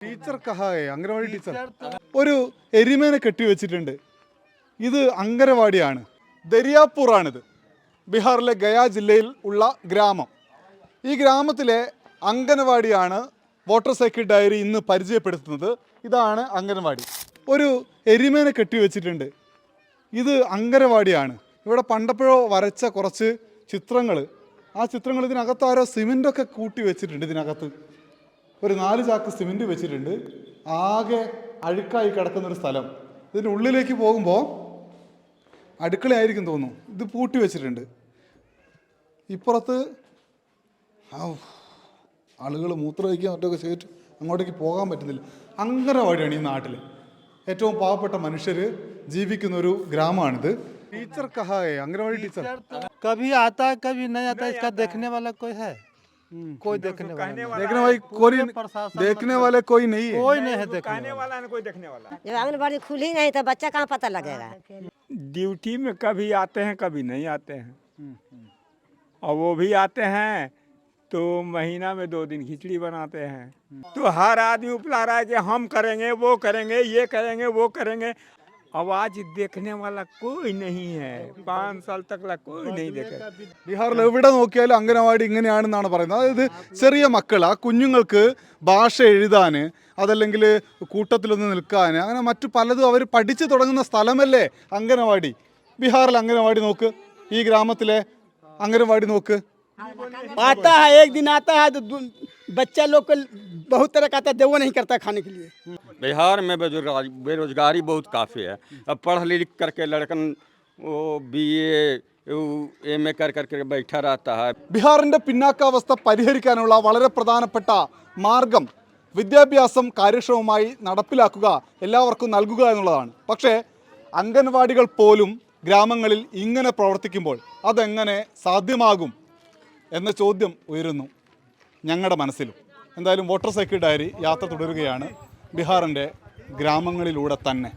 Teacher കഹായേ anganwadi teacher ഒരു എരുമേനെ കെട്ടിവെച്ചിട്ടുണ്ട്. ഇത് അങ്കനവാടിയാണ്. ദരിയാപൂറാണിത്. ബീഹാറിലെ ഗയ ജില്ലയിൽ ഉള്ള ഗ്രാമം. ഈ ഗ്രാമത്തിലെ അംഗനവാടിയാണ് വാട്ടർ സൈക്കിൾ ഡയറി ഇന്ന് പരിചയപ്പെടുത്തുന്നത്. ഇതാണ് അംഗനവാടി. ഒരു എരുമേനെ കെട്ടിവെച്ചിട്ടുണ്ട്. ഇത് അംഗനവാടിയാണ്. ഇവിടെ പണ്ടപ്പോഴോ വരച്ച കുറച്ച് ചിത്രങ്ങൾ, ആ ചിത്രങ്ങൾ ഇതിനകത്ത് ആരോ സിമെൻ്റൊക്കെ കൂട്ടി വെച്ചിട്ടുണ്ട്. ഇതിനകത്ത് ഒരു 4 ചാക്ക് സിമെൻറ്റ് വെച്ചിട്ടുണ്ട്. ആകെ അഴുക്കായി കിടക്കുന്നൊരു സ്ഥലം. ഇതിൻ്റെ ഉള്ളിലേക്ക് പോകുമ്പോൾ അടുക്കളയായിരിക്കും തോന്നുന്നു. ഇത് പൂട്ടി വെച്ചിട്ടുണ്ട്. ഇപ്പുറത്ത് ആളുകൾ മൂത്രമൊഴിക്കാൻ മറ്റൊക്കെ ചെയ്തിട്ട് അങ്ങോട്ടേക്ക് പോകാൻ പറ്റുന്നില്ല. അംഗനവാടിയാണ് ഈ നാട്ടിൽ. ഏറ്റവും പാവപ്പെട്ട മനുഷ്യർ ജീവിക്കുന്ന ഒരു ഗ്രാമമാണിത്. ടീച്ചർ കഹായേ അംഗനവാടി ടീച്ചർ कभी आता है कभी नहीं आता है। इसका देखने वाला कोई है? कोई देखने वाला देखने वाले कोई नहीं है। कोई नहीं है देखने वाला। कोई देखने वाला। जब आंगनबाड़ी खुली नहीं तो बच्चा कहाँ पता लगेगा। ड्यूटी में कभी आते हैं कभी नहीं आते हैं, और वो भी आते हैं तो महीना में 2 दिन खिचड़ी बनाते हैं। तो हर आदमी उपला रहा है कि हम करेंगे, वो करेंगे, ये करेंगे, वो करेंगे। अब आज देखने वाला कोई नहीं है। 5 साल तक कोई नहीं देखेगा। ബീഹാറിൽ എവിടെ നോക്കിയാലും അംഗനവാടി ഇങ്ങനെയാണെന്നാണ് പറയുന്നത്. അതായത് ചെറിയ മക്കൾ, ആ കുഞ്ഞുങ്ങൾക്ക് ഭാഷ എഴുതാൻ, അതല്ലെങ്കിൽ കൂട്ടത്തിലൊന്ന് നിൽക്കാൻ, അങ്ങനെ മറ്റു പലതും അവർ പഠിച്ചു തുടങ്ങുന്ന സ്ഥലമല്ലേ അംഗനവാടി. ബീഹാറിലെ അംഗനവാടി നോക്ക്, ഈ ഗ്രാമത്തിലെ അംഗനവാടി നോക്ക്. आता है एक दिन आता है तो बच्चा लोग को बहुत तरह का आता है, देवो नहीं करता खाने के लिए। बिहार में बेरोजगारी बहुत काफ़ी है। अब पढ़ लिख करके लड़कन वो BA MA कर करके बैठा रहता है। ബീഹാറിൻ്റെ പിന്നാക്കാവസ്ഥ പരിഹരിക്കാനുള്ള വളരെ പ്രധാനപ്പെട്ട മാർഗം വിദ്യാഭ്യാസം കാര്യക്ഷമമായി നടപ്പിലാക്കുക, എല്ലാവർക്കും നൽകുക എന്നുള്ളതാണ്. പക്ഷേ അംഗൻവാടികൾ പോലും ഗ്രാമങ്ങളിൽ ഇങ്ങനെ പ്രവർത്തിക്കുമ്പോൾ അതെങ്ങനെ സാധ്യമാകും എന്ന ചോദ്യം ഉയരുന്നു ഞങ്ങളുടെ മനസ്സിലും. എന്തായാലും വാട്ടർ സൈക്കിൾ ഡയറി യാത്ര തുടരുകയാണ് ബീഹാറിൻ്റെ ഗ്രാമങ്ങളിലൂടെ തന്നെ.